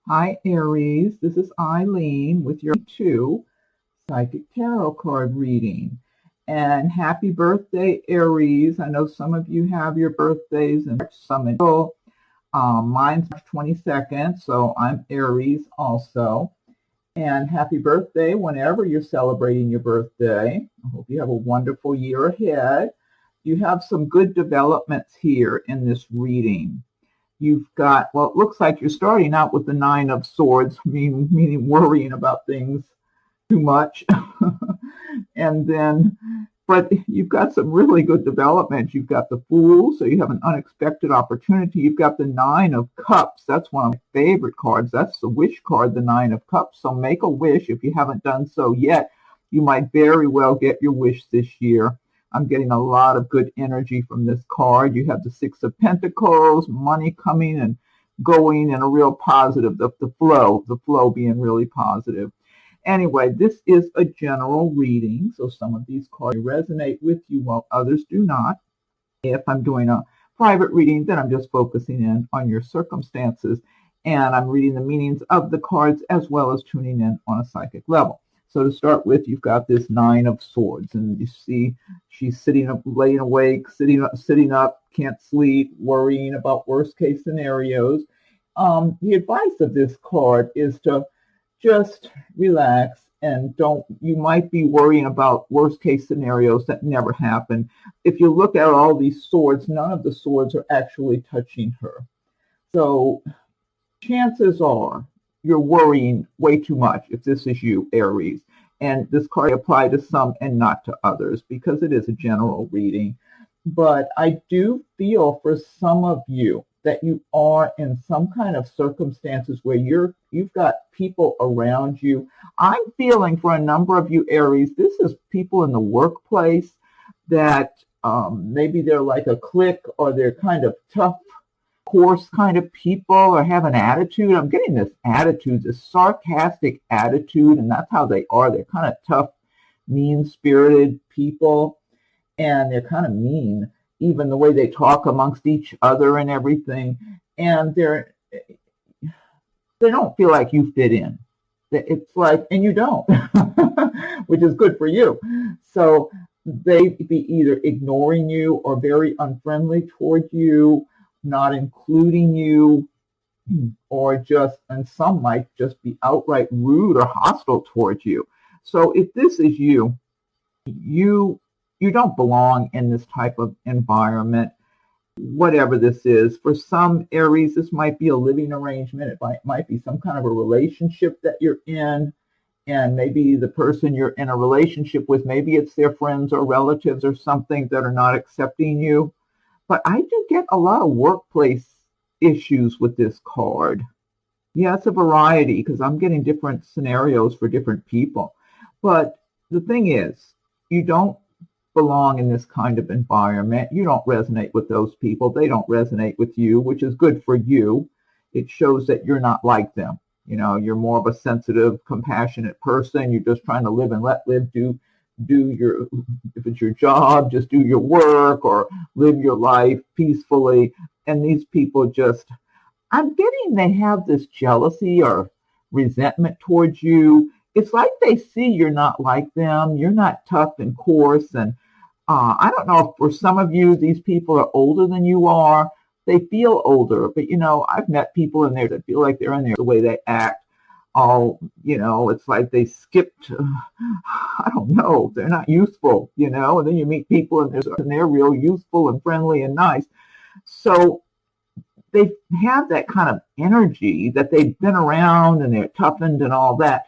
Hi, Aries. This is Eileen with your 2 Psychic Tarot card reading. And happy birthday, Aries. I know some of you have your birthdays in March, some in April. Mine's March 22nd, so I'm Aries also. And happy birthday whenever you're celebrating your birthday. I hope you have a wonderful year ahead. You have some good developments here in this reading. You've got, well, it looks like you're starting out with the Nine of Swords, meaning worrying about things too much. And then, but you've got some really good development. You've got the Fool, so you have an unexpected opportunity. You've got the Nine of Cups. That's one of my favorite cards. That's the wish card, the Nine of Cups. So make a wish. If you haven't done so yet, you might very well get your wish this year. I'm getting a lot of good energy from this card. You have the Six of Pentacles, money coming and going in a real positive, the flow being really positive. Anyway, this is a general reading, so some of these cards resonate with you while others do not. If I'm doing a private reading, then I'm just focusing in on your circumstances, and I'm reading the meanings of the cards as well as tuning in on a psychic level. So to start with, you've got this Nine of Swords, and you see she's sitting up, laying awake, sitting up, can't sleep, worrying about worst case scenarios. The advice of this card is to just relax and you might be worrying about worst case scenarios that never happen. If you look at all these swords, none of the swords are actually touching her. So chances are you're worrying way too much if this is you, Aries. And this card applies to some and not to others because it is a general reading. But I do feel for some of you that you are in some kind of circumstances where you've got people around you. I'm feeling for a number of you, Aries, this is people in the workplace that maybe they're like a clique or they're kind of tough, coarse kind of people or have an attitude. I'm getting this attitude, this sarcastic attitude, and that's how they are. They're kind of tough, mean-spirited people, and they're kind of mean, even the way they talk amongst each other and everything. And they don't feel like you fit in. It's like, and you don't, which is good for you. So they be either ignoring you or very unfriendly toward you, not including you, or just, and some might just be outright rude or hostile towards you. So if this is you, you don't belong in this type of environment, whatever this is. For some Aries, this might be a living arrangement. It might be some kind of a relationship that you're in, and maybe the person you're in a relationship with, maybe it's their friends or relatives or something that are not accepting you. But I do get a lot of workplace issues with this card. Yeah, it's a variety because I'm getting different scenarios for different people. But the thing is, you don't belong in this kind of environment. You don't resonate with those people. They don't resonate with you, which is good for you. It shows that you're not like them. You know, you're more of a sensitive, compassionate person. You're just trying to live and let live, do your, if it's your job, just do your work or live your life peacefully. And these people just, I'm getting they have this jealousy or resentment towards you. It's like they see you're not like them. You're not tough and coarse. And I don't know if for some of you, these people are older than you are. They feel older, but you know, I've met people in there that feel like they're in there the way they act. All, you know, it's like they skipped, I don't know, they're not useful, you know, and then you meet people and they're real useful and friendly and nice. So they have that kind of energy that they've been around and they're toughened and all that.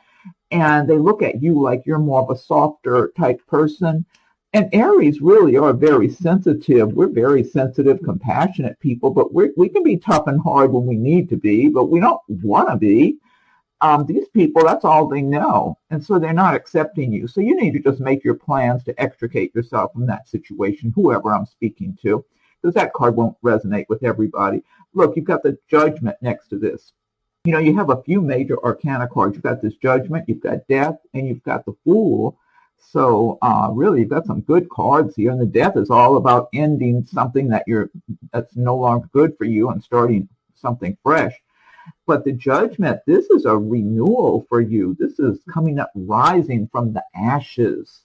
And they look at you like you're more of a softer type person. And Aries really are very sensitive. We're very sensitive, compassionate people, but we can be tough and hard when we need to be, but we don't want to be. These people, that's all they know. And so they're not accepting you. So you need to just make your plans to extricate yourself from that situation, whoever I'm speaking to, because that card won't resonate with everybody. Look, you've got the Judgment next to this. You know, you have a few major arcana cards. You've got this Judgment, you've got Death, and you've got the Fool. So really, you've got some good cards here. And the Death is all about ending something that's no longer good for you and starting something fresh. But the Judgment, this is a renewal for you. This is coming up, rising from the ashes.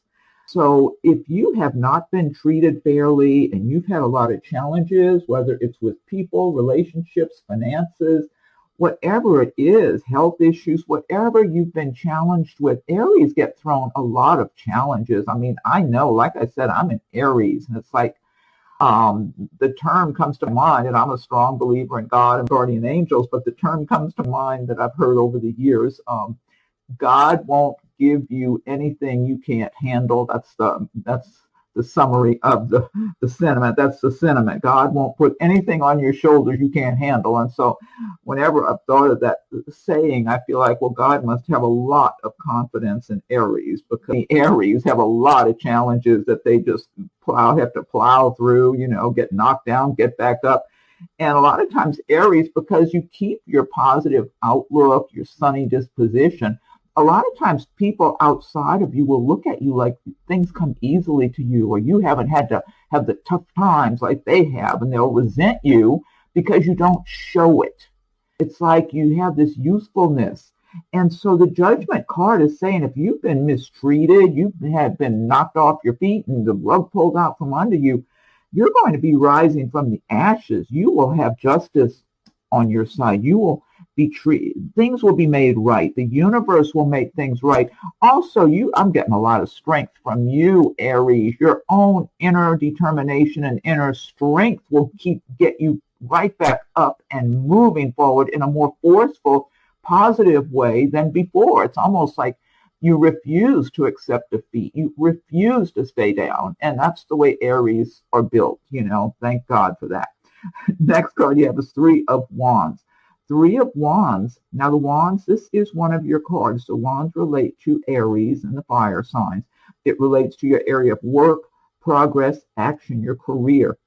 So if you have not been treated fairly and you've had a lot of challenges, whether it's with people, relationships, finances, whatever it is, health issues, whatever you've been challenged with, Aries get thrown a lot of challenges. I mean, I know, like I said, I'm an Aries, and it's like the term comes to mind, and I'm a strong believer in God and guardian angels, but the term comes to mind that I've heard over the years. God won't give you anything you can't handle. That's the summary of the sentiment. That's the sentiment. God won't put anything on your shoulders you can't handle. And so whenever I've thought of that saying, I feel like, well, God must have a lot of confidence in Aries, because the Aries have a lot of challenges that they just have to plow through, get knocked down, get back up. And a lot of times Aries, because you keep your positive outlook, your sunny disposition, a lot of times people outside of you will look at you like things come easily to you, or you haven't had to have the tough times like they have, and they'll resent you because you don't show it. It's like you have this usefulness. And so the Judgment card is saying, if you've been mistreated, you have been knocked off your feet and the rug pulled out from under you, you're going to be rising from the ashes. You will have justice on your side. You will be treated. Things will be made right. The universe will make things right. Also, I'm getting a lot of strength from you, Aries. Your own inner determination and inner strength will get you right back up and moving forward in a more forceful, positive way than before. It's almost like you refuse to accept defeat. You refuse to stay down. And that's the way Aries are built, Thank God for that. Next card you have is Three of Wands. Three of Wands. Now the Wands, this is one of your cards. So Wands relate to Aries and the fire signs. It relates to your area of work, progress, action, your career.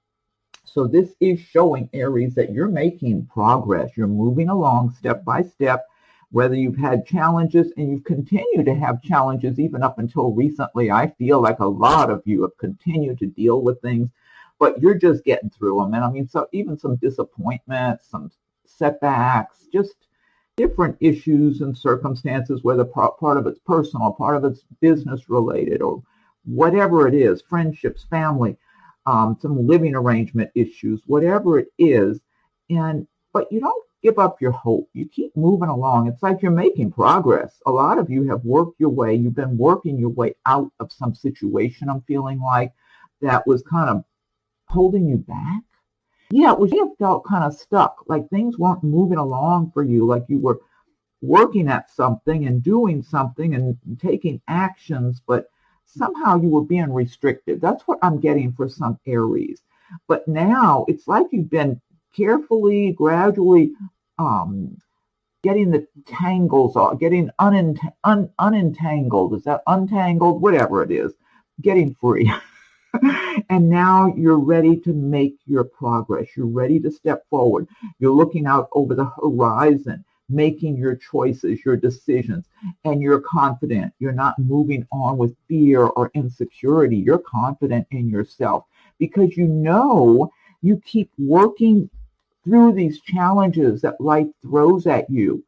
So this is showing, Aries, that you're making progress. You're moving along step by step, whether you've had challenges, and you've continued to have challenges even up until recently. I feel like a lot of you have continued to deal with things, but you're just getting through them. And I mean, so even some disappointments, some setbacks, just different issues and circumstances, whether part of it's personal, part of it's business related, or whatever it is, friendships, family, some living arrangement issues, whatever it is. But you don't give up your hope. You keep moving along. It's like you're making progress. A lot of you have worked your way. You've been working your way out of some situation, I'm feeling like, that was kind of holding you back. Yeah, it was, you felt kind of stuck, like things weren't moving along for you, like you were working at something and doing something and taking actions, but somehow you were being restricted. That's what I'm getting for some Aries. But now it's like you've been carefully, gradually getting the tangles off, getting unentangled. Is that untangled? Whatever it is, getting free. And now you're ready to make your progress. You're ready to step forward. You're looking out over the horizon, making your choices, your decisions, and you're confident. You're not moving on with fear or insecurity. You're confident in yourself because you keep working through these challenges that life throws at you,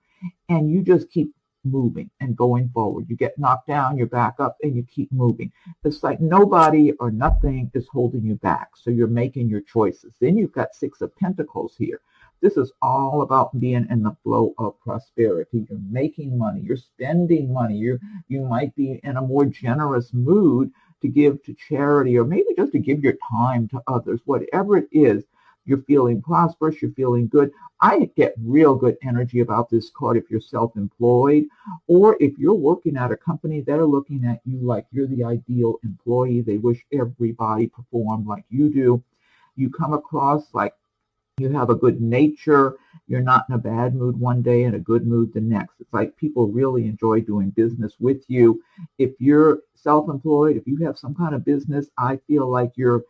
and you just keep moving and going forward. You get knocked down, you're back up, and you keep moving. It's like nobody or nothing is holding you back. So you're making your choices. Then you've got Six of Pentacles here. This is all about being in the flow of prosperity. You're making money. You're spending money. You might be in a more generous mood to give to charity, or maybe just to give your time to others. Whatever it is, you're feeling prosperous. You're feeling good. I get real good energy about this card if you're self-employed, or if you're working at a company that are looking at you like you're the ideal employee. They wish everybody performed like you do. You come across like you have a good nature. You're not in a bad mood one day and a good mood the next. It's like people really enjoy doing business with you. If you're self-employed, if you have some kind of business, I feel like your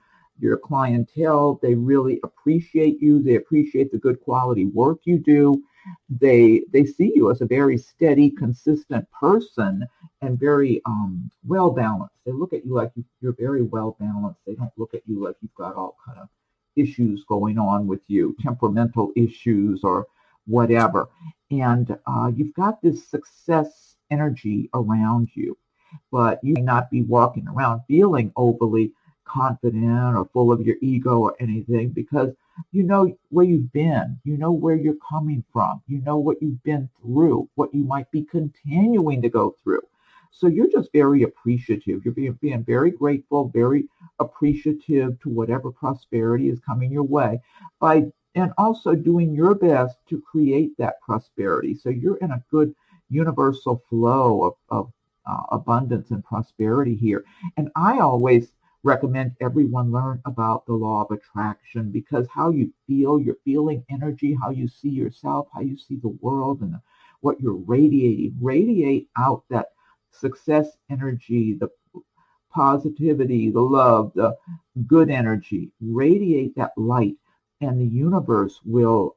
clientele, they really appreciate you. They appreciate the good quality work you do. They see you as a very steady, consistent person and very well balanced. They look at you like you're very well balanced. They don't look at you like you've got all kind of issues going on with you, temperamental issues or whatever. And you've got this success energy around you, but you may not be walking around feeling overly confident or full of your ego or anything, because you know where you've been, you know where you're coming from, you know what you've been through, what you might be continuing to go through. So you're just very appreciative. You're being very grateful, very appreciative to whatever prosperity is coming your way, and also doing your best to create that prosperity. So you're in a good universal flow of abundance and prosperity here. And I always recommend everyone learn about the law of attraction, because how you feel, your feeling energy, how you see yourself, how you see the world, and what you're radiating, radiate out that success energy, the positivity, the love, the good energy, radiate that light, and the universe will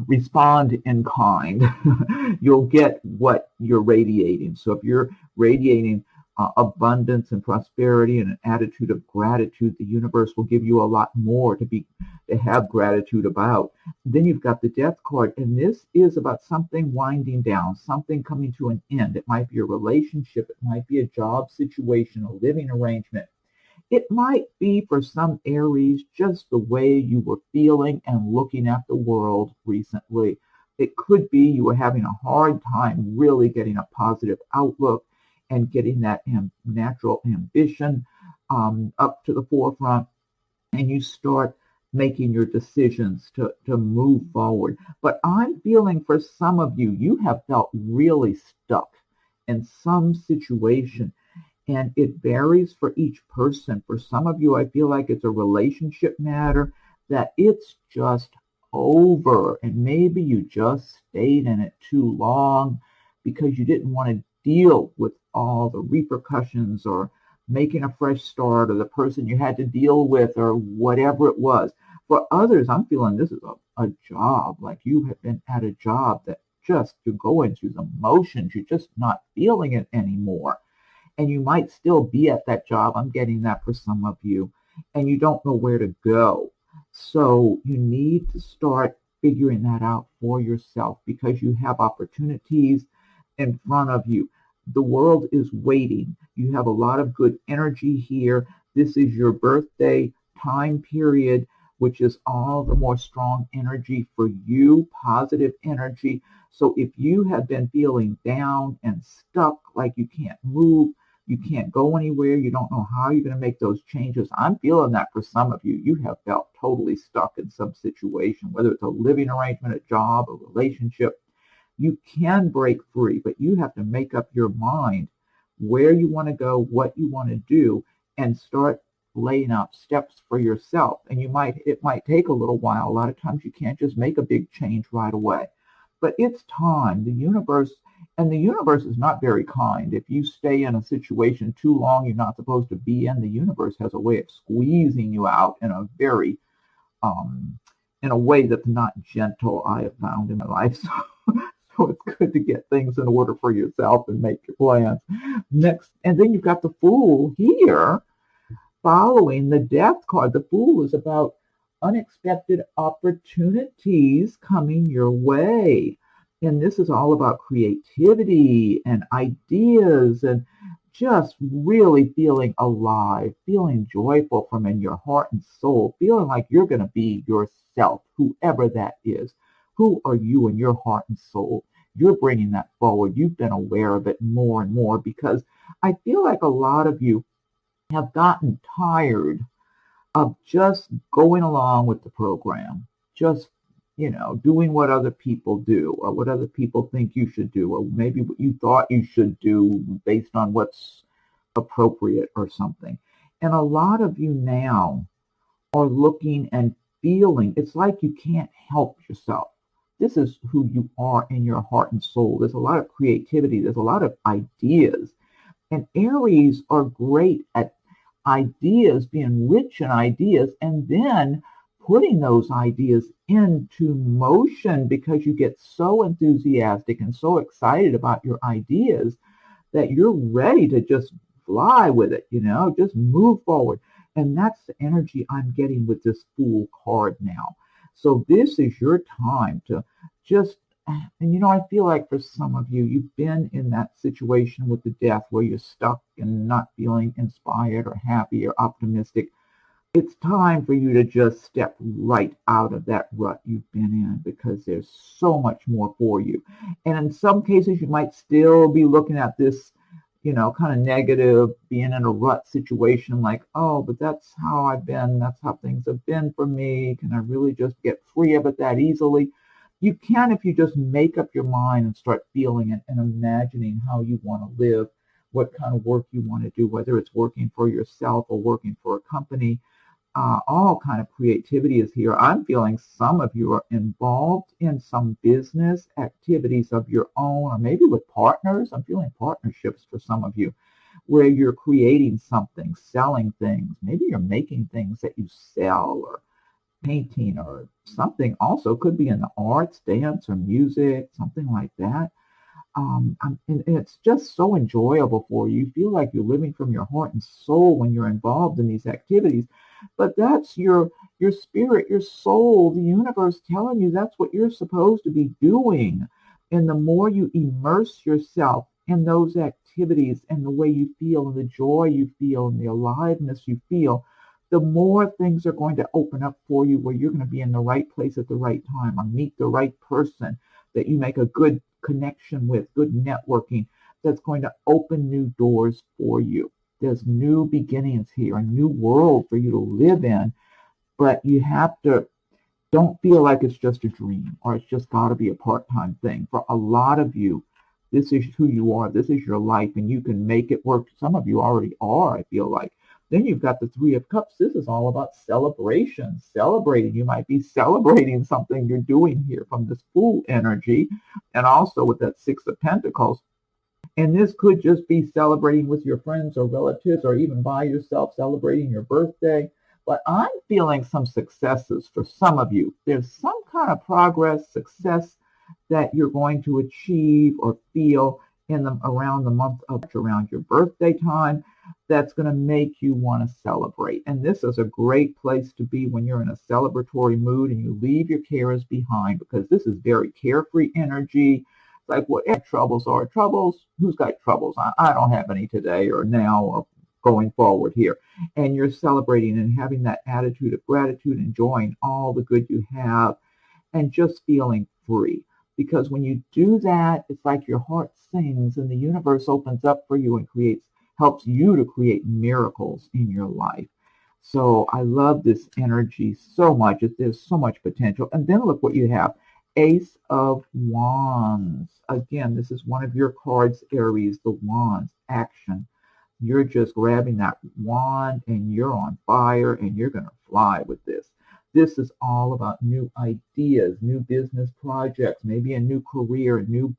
respond in kind. You'll get what you're radiating. So if you're radiating abundance and prosperity and an attitude of gratitude, the universe will give you a lot more to have gratitude about. Then you've got the Death card, and this is about something winding down, something coming to an end. It might be a relationship, it might be a job situation, a living arrangement. It might be, for some Aries, just the way you were feeling and looking at the world recently. It could be you were having a hard time really getting a positive outlook and getting that natural ambition up to the forefront, and you start making your decisions to move forward. But I'm feeling, for some of you, you have felt really stuck in some situation. And it varies for each person. For some of you, I feel like it's a relationship matter, that it's just over. And maybe you just stayed in it too long because you didn't want to deal with all the repercussions, or making a fresh start, or the person you had to deal with, or whatever it was. For others, I'm feeling this is a job. Like you have been at a job that just, you're going through the motions. You're just not feeling it anymore. And you might still be at that job. I'm getting that for some of you. And you don't know where to go. So you need to start figuring that out for yourself, because you have opportunities in front of you. The world is waiting. You have a lot of good energy here. This is your birthday time period, which is all the more strong energy for you, positive energy. So if you have been feeling down and stuck, like you can't move, you can't go anywhere, you don't know how you're going to make those changes, I'm feeling that for some of you. You have felt totally stuck in some situation, whether it's a living arrangement, a job, a relationship. You can break free, but you have to make up your mind where you want to go, what you want to do, and start laying out steps for yourself. And it might take a little while. A lot of times you can't just make a big change right away. But it's time. The universe is not very kind. If you stay in a situation too long you're not supposed to be in, the universe has a way of squeezing you out in a very in a way that's not gentle, I have found in my life. So it's good to get things in order for yourself and make your plans. Next, and then you've got the Fool here following the Death card. The Fool is about unexpected opportunities coming your way. And this is all about creativity and ideas, and just really feeling alive, feeling joyful from in your heart and soul, feeling like you're going to be yourself, whoever that is. Who are you in your heart and soul? You're bringing that forward. You've been aware of it more and more, because I feel like a lot of you have gotten tired of just going along with the program, just doing what other people do, or what other people think you should do, or maybe what you thought you should do based on what's appropriate or something. And a lot of you now are looking and feeling, it's like you can't help yourself. This is who you are in your heart and soul. There's a lot of creativity. There's a lot of ideas. And Aries are great at ideas, being rich in ideas, and then putting those ideas into motion, because you get so enthusiastic and so excited about your ideas that you're ready to just fly with it, just move forward. And that's the energy I'm getting with this Fool card now. So this is your time to just, and I feel like for some of you, you've been in that situation with the death where you're stuck and not feeling inspired or happy or optimistic. It's time for you to just step right out of that rut you've been in, because there's so much more for you. And in some cases, you might still be looking at this, kind of negative, being in a rut situation, like, oh, but that's how I've been. That's how things have been for me. Can I really just get free of it that easily? You can if you just make up your mind and start feeling it and imagining how you want to live, what kind of work you want to do, whether it's working for yourself or working for a company. All kind of creativity is here. I'm feeling some of you are involved in some business activities of your own, or maybe with partners. I'm feeling partnerships for some of you, where you're creating something, selling things. Maybe you're making things that you sell, or painting, or something. Also could be in the arts, dance, or music, something like that. And it's just so enjoyable for you. You feel like you're living from your heart and soul when you're involved in these activities. But that's your spirit, your soul, the universe telling you that's what you're supposed to be doing. And the more you immerse yourself in those activities and the way you feel and the joy you feel and the aliveness you feel, the more things are going to open up for you, where you're going to be in the right place at the right time, or meet the right person that you make a good connection with, good networking, that's going to open new doors for you. There's new beginnings here, a new world for you to live in, but you have to, don't feel like it's just a dream or it's just got to be a part-time thing. For a lot of you, this is who you are. This is your life, and you can make it work. Some of you already are, I feel like. Then you've got the Three of Cups. This is all about celebration, celebrating. You might be celebrating something you're doing here from this Fool energy, and also with that Six of Pentacles. And this could just be celebrating with your friends or relatives, or even by yourself, celebrating your birthday. But I'm feeling some successes for some of you. There's some kind of progress, success that you're going to achieve or feel in around the month of, around your birthday time, that's going to make you want to celebrate. And this is a great place to be when you're in a celebratory mood and you leave your cares behind, because this is very carefree energy. It's like, whatever troubles are troubles. Who's got troubles? I don't have any today or now or going forward here. And you're celebrating and having that attitude of gratitude, enjoying all the good you have, and just feeling free. Because when you do that, it's like your heart sings and the universe opens up for you and helps you to create miracles in your life. So I love this energy so much. There's so much potential. And then look what you have. Ace of Wands. Again, this is one of your cards, Aries, the Wands, action. You're just grabbing that wand and you're on fire and you're going to fly with this. This is all about new ideas, new business projects, maybe a new career, a new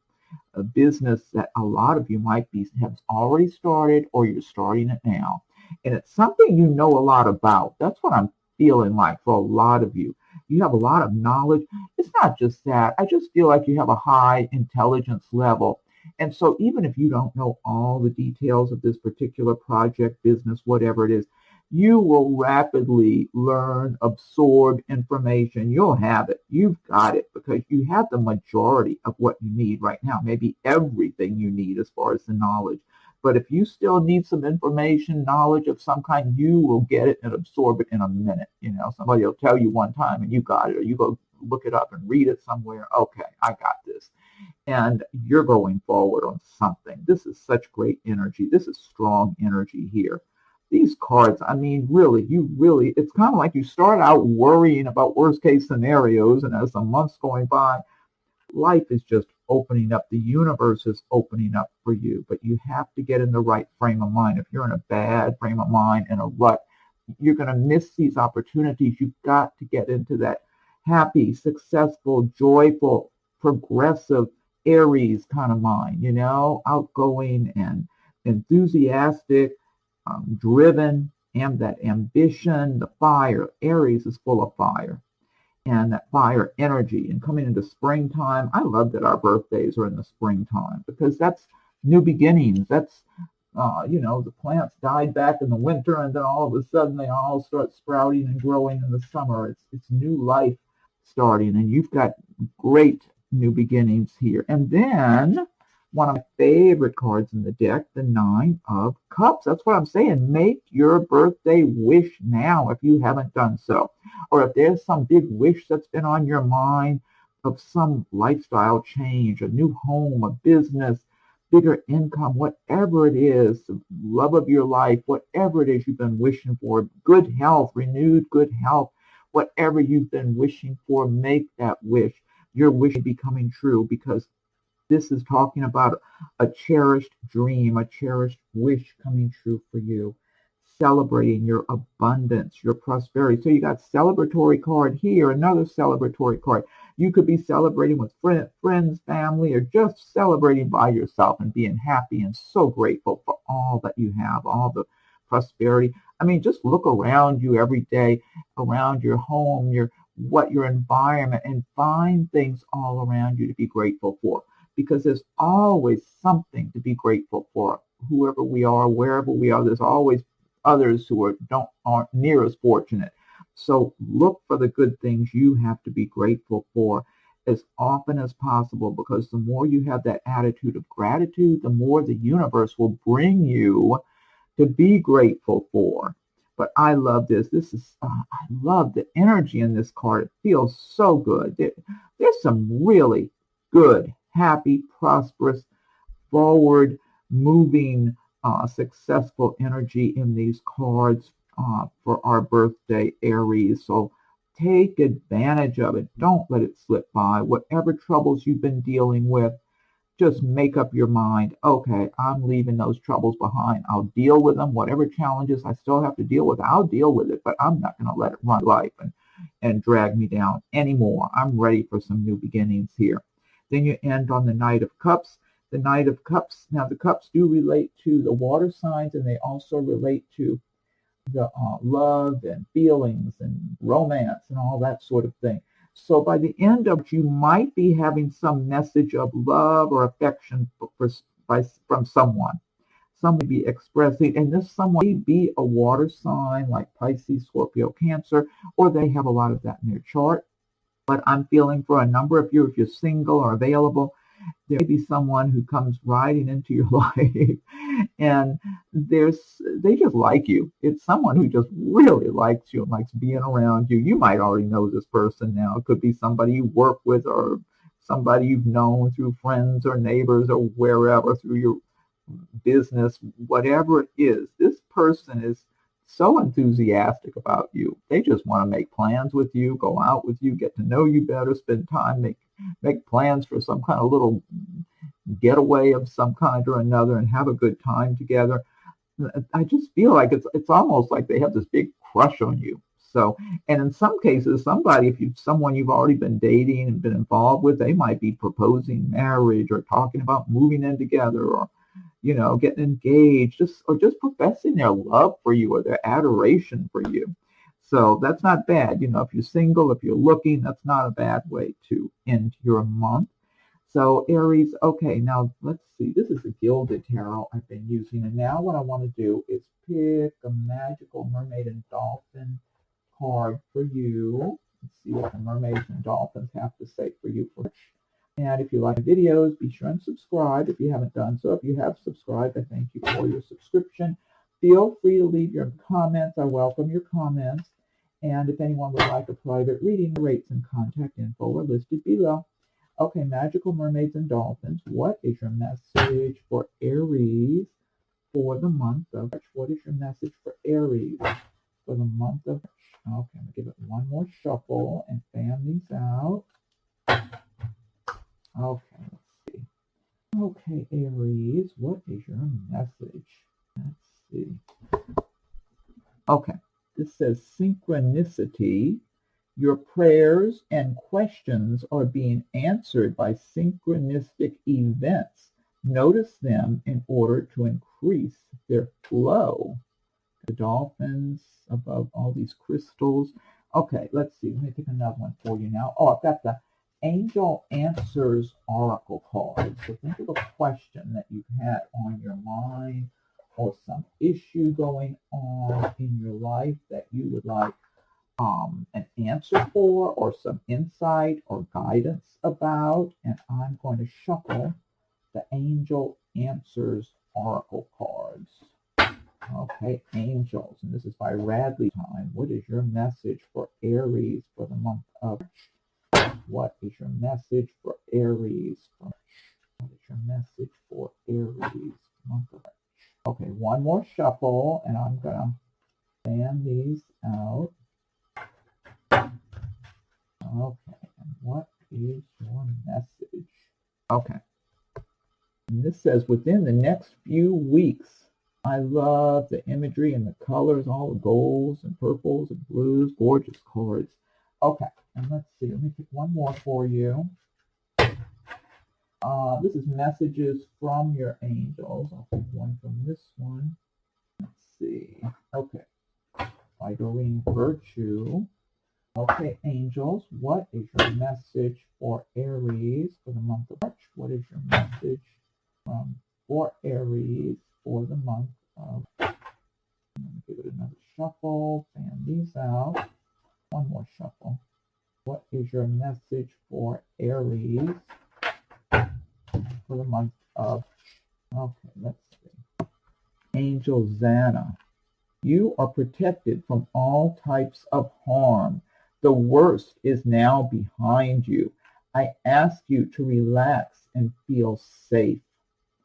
business that a lot of you might have already started, or you're starting it now. And it's something you know a lot about. That's what I'm feeling like for a lot of you. You have a lot of knowledge. It's not just that. I just feel like you have a high intelligence level. And so even if you don't know all the details of this particular project, business, whatever it is, you will rapidly learn, absorb information. You'll have it. You've got it, because you have the majority of what you need right now, maybe everything you need as far as the knowledge. But if you still need some information, knowledge of some kind, you will get it and absorb it in a minute. Somebody will tell you one time and you got it, or you go look it up and read it somewhere. Okay, I got this. And you're going forward on something. This is such great energy. This is strong energy here. These cards, I mean, really, it's kind of like you start out worrying about worst case scenarios, and as the months going by, life is just opening up. The universe is opening up for you, but you have to get in the right frame of mind. If you're in a bad frame of mind, in a rut, you're going to miss these opportunities. You've got to get into that happy, successful, joyful, progressive Aries kind of mind, outgoing and enthusiastic, driven, and that ambition, the fire. Aries is full of fire, and that fire energy. And coming into springtime, I love that our birthdays are in the springtime, because that's new beginnings. That's, the plants died back in the winter, and then all of a sudden they all start sprouting and growing in the summer. It's new life. starting, and you've got great new beginnings here. And then one of my favorite cards in the deck, the Nine of Cups. That's what I'm saying. Make your birthday wish now if you haven't done so. Or if there's some big wish that's been on your mind of some lifestyle change, a new home, a business, bigger income, whatever it is, love of your life, whatever it is you've been wishing for, good health, renewed good health, whatever you've been wishing for, make that wish. Your wish will be coming true, because this is talking about a cherished dream, a cherished wish coming true for you. Celebrating your abundance, your prosperity. So you got celebratory card here, another celebratory card. You could be celebrating with friends, family, or just celebrating by yourself and being happy and so grateful for all that you have, all the prosperity. I mean, just look around you every day, around your home, your environment, and find things all around you to be grateful for, because there's always something to be grateful for. Whoever we are, wherever we are, there's always others who aren't near as fortunate. So look for the good things you have to be grateful for as often as possible, because the more you have that attitude of gratitude, the more the universe will bring you to be grateful for. But I love this. I love the energy in this card. It feels so good. There's some really good, happy, prosperous, forward moving, successful energy in these cards for our birthday, Aries. So take advantage of it. Don't let it slip by. Whatever troubles you've been dealing with, just make up your mind. Okay, I'm leaving those troubles behind. I'll deal with them. Whatever challenges I still have to deal with, I'll deal with it. But I'm not going to let it run life and drag me down anymore. I'm ready for some new beginnings here. Then you end on the Knight of Cups. The Knight of Cups. Now, the cups do relate to the water signs, and they also relate to the love and feelings and romance and all that sort of thing. So by the end of it, you might be having some message of love or affection from someone. Some may be expressing, and this someone may be a water sign like Pisces, Scorpio, Cancer, or they have a lot of that in their chart. But I'm feeling for a number of you, if you're single or available, there may be someone who comes riding into your life and they just like you. It's someone who just really likes you and likes being around you. You might already know this person now. It could be somebody you work with or somebody you've known through friends or neighbors or wherever, through your business, whatever it is. This person is so enthusiastic about you. They just want to make plans with you, go out with you, get to know you better, spend time, make plans for some kind of little getaway of some kind or another and have a good time together. I just feel like it's almost like they have this big crush on you. So, and in some cases, someone you've already been dating and been involved with, they might be proposing marriage or talking about moving in together, or getting engaged, or just professing their love for you or their adoration for you. So that's not bad. If you're single, if you're looking, that's not a bad way to end your month. So Aries, okay, now let's see. This is the Gilded Tarot I've been using. And now what I want to do is pick a Magical Mermaid and Dolphin card for you. Let's see what the mermaids and dolphins have to say for you. And if you like videos, be sure and subscribe if you haven't done so. If you have subscribed, I thank you for your subscription. Feel free to leave your comments. I welcome your comments. And if anyone would like a private reading, rates and contact info are listed below. Okay, Magical Mermaids and Dolphins, what is your message for Aries for the month of March? What is your message for Aries for the month of March? Okay, I'm going to give it one more shuffle and fan these out. Okay, let's see. Okay, Aries, what is your message? Let's see. Okay, this says synchronicity. Your prayers and questions are being answered by synchronistic events. Notice them in order to increase their flow. The dolphins above all these crystals. Okay, let's see. Let me pick another one for you now. Oh, I've got the Angel Answers Oracle card. So think of a question that you've had on your mind or some issue going on in your life that you would like an answer for or some insight or guidance about, and I'm going to shuffle the Angel Answers Oracle cards. Okay, angels, and this is by Radley Time. What is your message for Aries for the month of March? What is your message for Aries for March? What is your message for Aries for the month of March? Okay, one more shuffle, and I'm going to fan these out. Okay, and what is your message? Okay, and this says, within the next few weeks, I love the imagery and the colors, all the golds and purples and blues, gorgeous cards. Okay, and let's see, let me pick one more for you. This is messages from your angels. I'll pick one from this one. Let's see. Okay, by Doreen Virtue. Okay, angels, what is your message for Aries for the month of March? What is your message for Aries for the month of March? I'm going to give it another shuffle, fan these out. One more shuffle. What is your message for Aries for the month of March? Okay, let's see. Angel Zana, you are protected from all types of harm. The worst is now behind you. I ask you to relax and feel safe.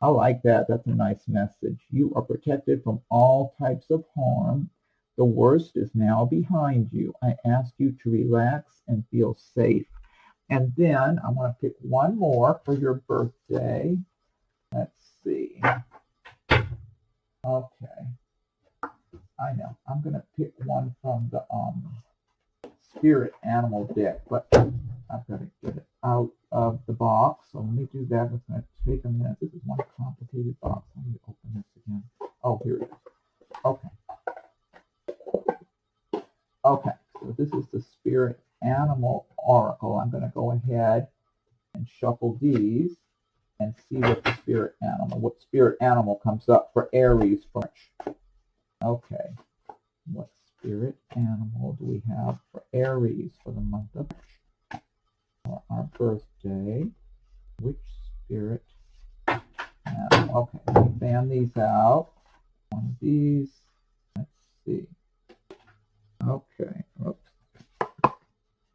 I like that. That's a nice message. You are protected from all types of harm. The worst is now behind you. I ask you to relax and feel safe. And then I want to pick one more for your birthday. Let's see. Okay. I know. I'm going to pick one from the spirit animal deck, but I've got to get it out of the box. So let me do that. It's going to take a minute. This is one complicated box. Let me open this again. Oh, here it is. Okay. Okay. So this is the spirit animal oracle. I'm going to go ahead and shuffle these and see what spirit animal comes up for Aries for March. Okay. What spirit animal do we have for Aries for the month of March? For our birthday, which spirit animal? Okay, let me fan these out. One of these. Let's see. Okay. Oops.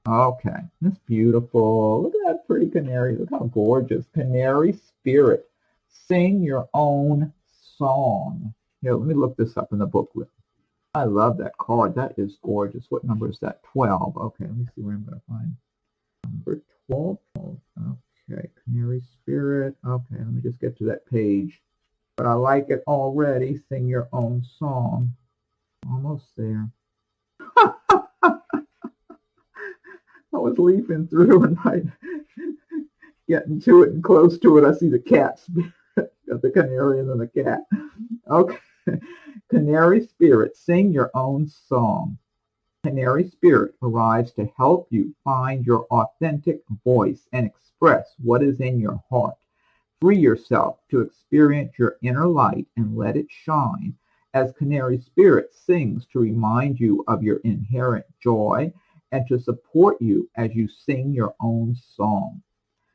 Okay, that's beautiful. Look at that pretty canary. Look how gorgeous. Canary spirit. Sing your own song. Here, let me look this up in the booklet. I love that card. That is gorgeous. What number is that? 12. Okay, let me see where I'm going to find number 12. Okay, Canary Spirit. Okay, let me just get to that page. But I like it already. Sing your own song. Almost there. I was leafing through and I getting to it and close to it. I see the cat spirit. Got the canary and then the cat. Okay. Canary Spirit, sing your own song. Canary Spirit arrives to help you find your authentic voice and express what is in your heart. Free yourself to experience your inner light and let it shine as Canary Spirit sings to remind you of your inherent joy and to support you as you sing your own song.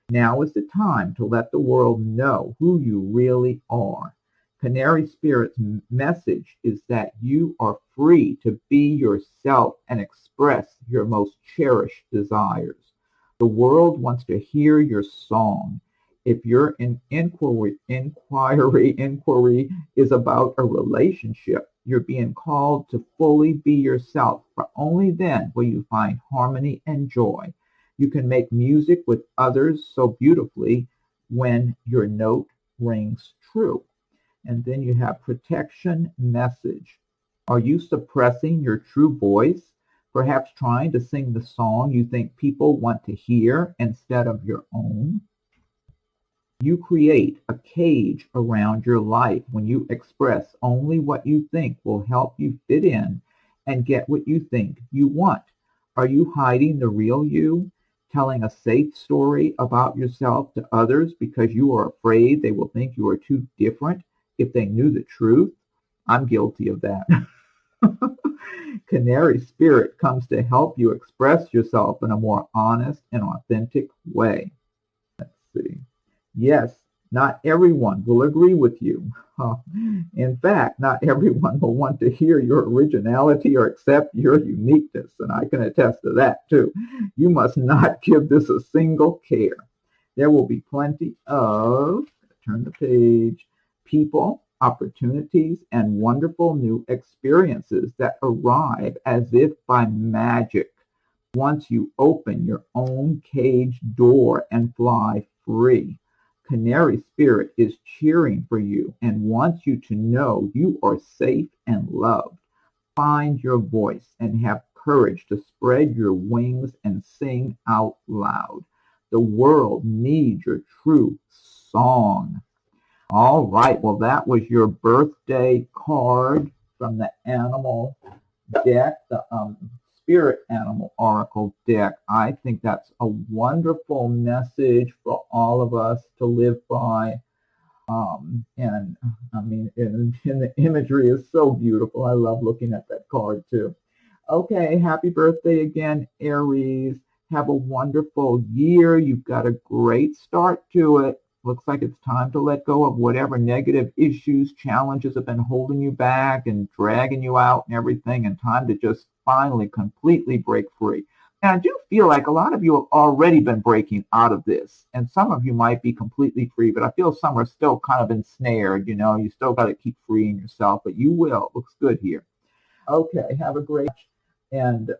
Now is the time to let the world know who you really are. Canary Spirit's message is that you are free to be yourself and express your most cherished desires. The world wants to hear your song. If your inquiry is about a relationship, you're being called to fully be yourself, for only then will you find harmony and joy. You can make music with others so beautifully when your note rings true. And then you have protection message. Are you suppressing your true voice? Perhaps trying to sing the song you think people want to hear instead of your own? You create a cage around your life when you express only what you think will help you fit in and get what you think you want. Are you hiding the real you? Telling a safe story about yourself to others because you are afraid they will think you are too different if they knew the truth? I'm guilty of that. Canary spirit comes to help you express yourself in a more honest and authentic way. Let's see. Yes, not everyone will agree with you. In fact, not everyone will want to hear your originality or accept your uniqueness, and I can attest to that too. You must not give this a single care. There will be plenty of, turn the page, people, opportunities, and wonderful new experiences that arrive as if by magic once you open your own cage door and fly free. Canary Spirit is cheering for you and wants you to know you are safe and loved. Find your voice and have courage to spread your wings and sing out loud. The world needs your true song. All right, well, that was your birthday card from the animal deck, the Spirit Animal Oracle deck. I think that's a wonderful message for all of us to live by. And I mean, and the imagery is so beautiful. I love looking at that card too. Okay, happy birthday again, Aries. Have a wonderful year. You've got a great start to it. Looks like it's time to let go of whatever negative issues, challenges have been holding you back and dragging you out and everything, and time to just finally completely break free. And I do feel like a lot of you have already been breaking out of this, and some of you might be completely free, but I feel some are still kind of ensnared. You still got to keep freeing yourself, but you will. Looks good here. Okay, have a great and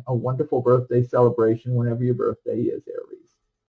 a wonderful birthday celebration whenever your birthday is, Aries.